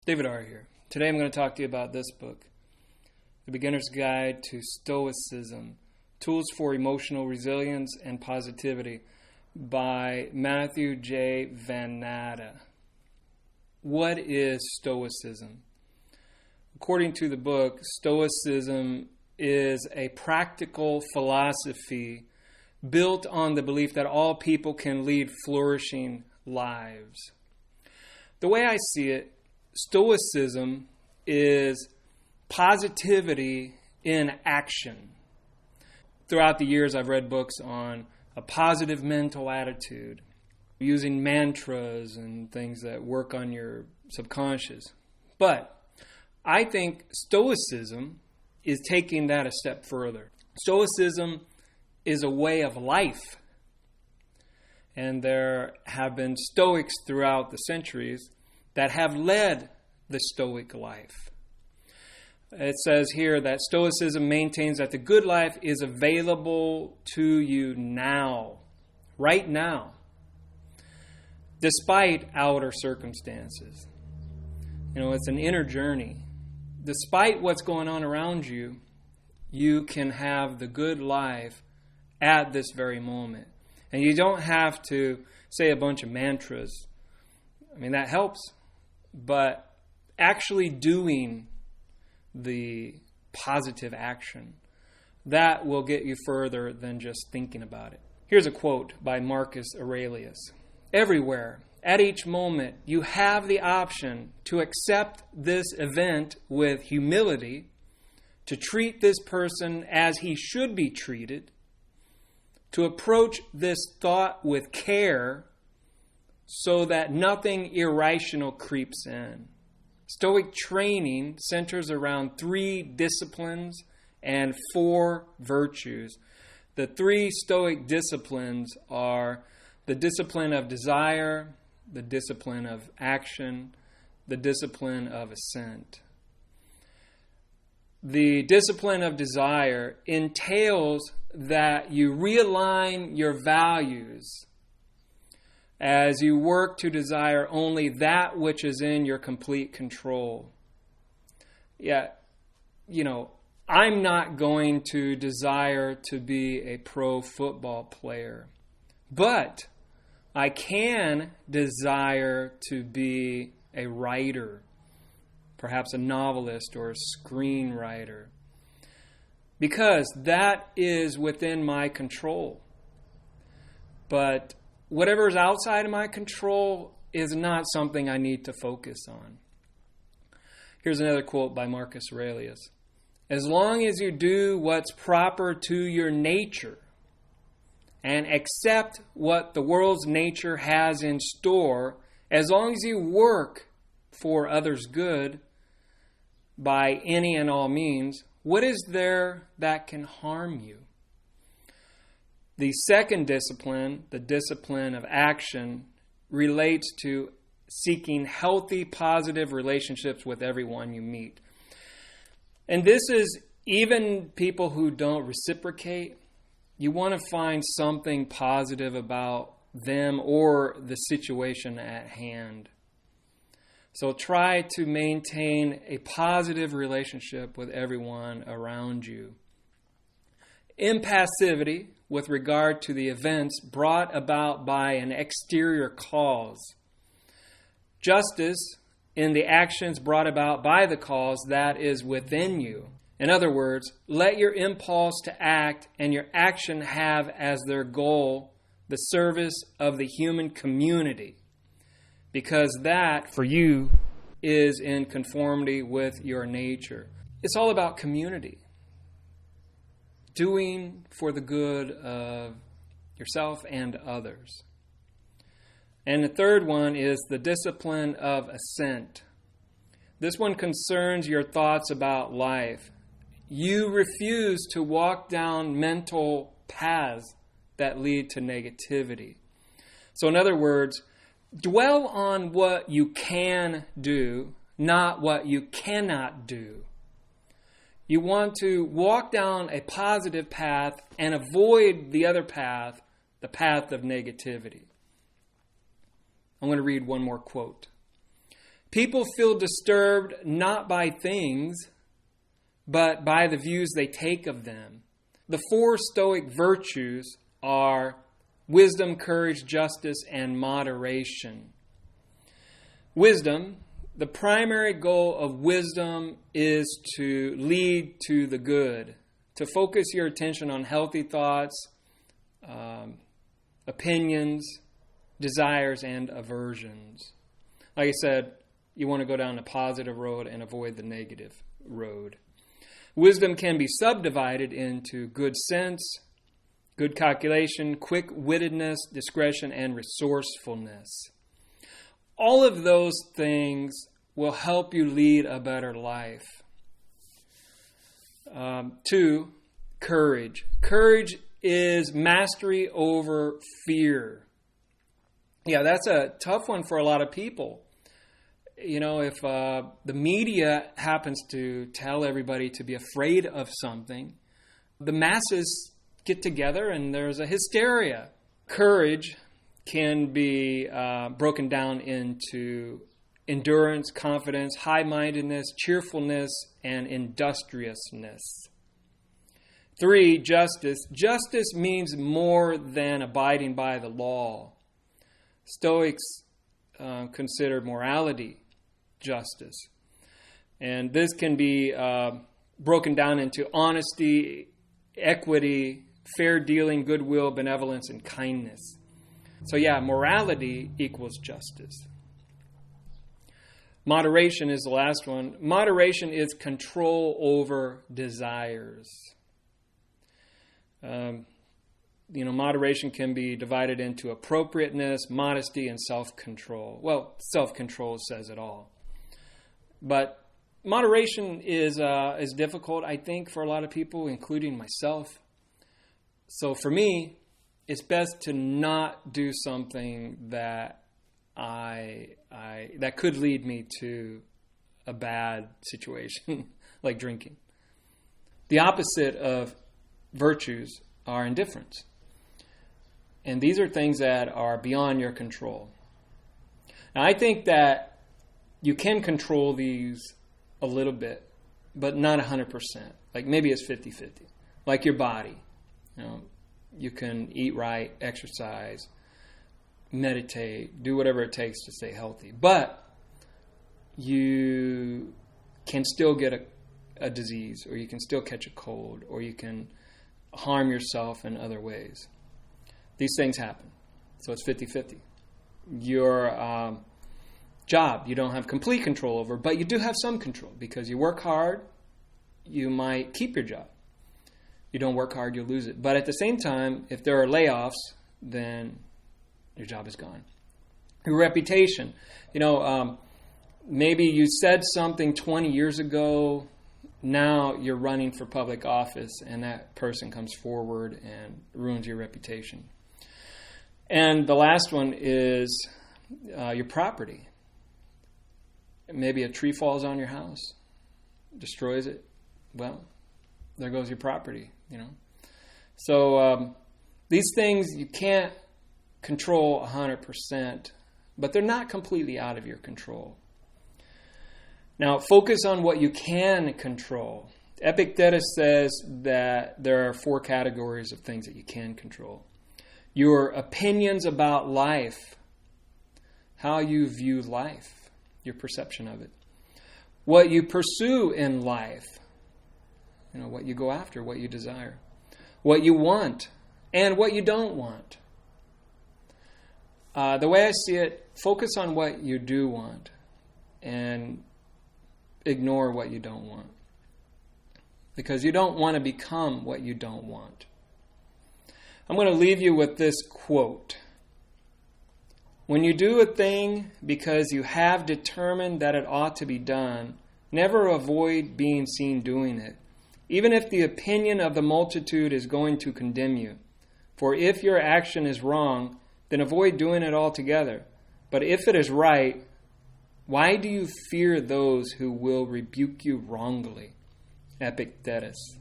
David R. here. Today I'm going to talk to you about this book, The Beginner's Guide to Stoicism, Tools for Emotional Resilience and Positivity by Matthew J. Van Natta. What is Stoicism? According to the book, Stoicism is a practical philosophy built on the belief that all people can lead flourishing lives. The way I see it, Stoicism is positivity in action. Throughout the years, I've read books on a positive mental attitude, using mantras and things that work on your subconscious. But I think Stoicism is taking that a step further. Stoicism is a way of life. And there have been Stoics throughout the centuries that have led the Stoic life. It says here that Stoicism maintains that the good life is available to you now, right now, despite outer circumstances. It's an inner journey. Despite what's going on around you, you can have the good life at this very moment. And you don't have to say a bunch of mantras. That helps. But actually doing the positive action, that will get you further than just thinking about it. Here's a quote by Marcus Aurelius. Everywhere, at each moment, you have the option to accept this event with humility, to treat this person as he should be treated, to approach this thought with care so that nothing irrational creeps in. Stoic training centers around 3 disciplines and 4 virtues. The 3 Stoic disciplines are the discipline of desire, the discipline of action, the discipline of Ascent. The discipline of desire entails that you realign your values as you work to desire only that which is in your complete control. I'm not going to desire to be a pro football player, but I can desire to be a writer, perhaps a novelist or a screenwriter, because that is within my control. But whatever is outside of my control is not something I need to focus on. Here's another quote by Marcus Aurelius. As long as you do what's proper to your nature and accept what the world's nature has in store, as long as you work for others' good by any and all means, what is there that can harm you? The second discipline, the discipline of action, relates to seeking healthy, positive relationships with everyone you meet. And this is even people who don't reciprocate. You want to find something positive about them or the situation at hand. So try to maintain a positive relationship with everyone around you. Impassivity with regard to the events brought about by an exterior cause. Justice in the actions brought about by the cause that is within you. In other words, let your impulse to act and your action have as their goal the service of the human community, because that, for you, is in conformity with your nature. It's all about community. Doing for the good of yourself and others. And the third one is the discipline of Ascent. This one concerns your thoughts about life. You refuse to walk down mental paths that lead to negativity. So in other words, dwell on what you can do, not what you cannot do. You want to walk down a positive path and avoid the other path, the path of negativity. I'm going to read one more quote. People feel disturbed not by things, but by the views they take of them. The 4 Stoic virtues are wisdom, courage, justice, and moderation. Wisdom, the primary goal of wisdom is to lead to the good, to focus your attention on healthy thoughts, opinions, desires, and aversions. Like I said, you want to go down the positive road and avoid the negative road. Wisdom can be subdivided into good sense, good calculation, quick-wittedness, discretion, and resourcefulness. All of those things will help you lead a better life. 2, courage. Courage is mastery over fear. Yeah, that's a tough one for a lot of people. You know, if the media happens to tell everybody to be afraid of something, the masses get together and there's a hysteria. Courage can be broken down into endurance, confidence, high-mindedness, cheerfulness, and industriousness. 3, justice. Justice means more than abiding by the law. Stoics consider morality justice. And this can be broken down into honesty, equity, fair dealing, goodwill, benevolence, and kindness. So yeah, morality equals justice. Moderation is the last one. Moderation is control over desires. Moderation can be divided into appropriateness, modesty, and self-control. Well, self-control says it all. But moderation is difficult, I think, for a lot of people, including myself. So for me, it's best to not do something that that could lead me to a bad situation, like drinking. The opposite of virtues are indifference. And these are things that are beyond your control. Now, I think that you can control these a little bit, but not 100%. Like maybe it's 50-50. Like your body. You can eat right, exercise, meditate, do whatever it takes to stay healthy. But you can still get a disease, or you can still catch a cold, or you can harm yourself in other ways. These things happen. So it's 50-50. Your job, you don't have complete control over, but you do have some control because you work hard, you might keep your job. You don't work hard, you'll lose it. But at the same time, if there are layoffs, then your job is gone. Your reputation. Maybe you said something 20 years ago. Now you're running for public office, and that person comes forward and ruins your reputation. And the last one is your property. Maybe a tree falls on your house, destroys it. Well, there goes your property, So these things you can't control 100%, but they're not completely out of your control. Now, focus on what you can control. Epictetus says that there are 4 categories of things that you can control. Your opinions about life, how you view life, your perception of it. What you pursue in life, what you go after, what you desire. What you want and what you don't want. The way I see it, focus on what you do want and ignore what you don't want. Because you don't want to become what you don't want. I'm going to leave you with this quote. When you do a thing because you have determined that it ought to be done, never avoid being seen doing it, even if the opinion of the multitude is going to condemn you. For if your action is wrong, then avoid doing it altogether. But if it is right, why do you fear those who will rebuke you wrongly? Epictetus.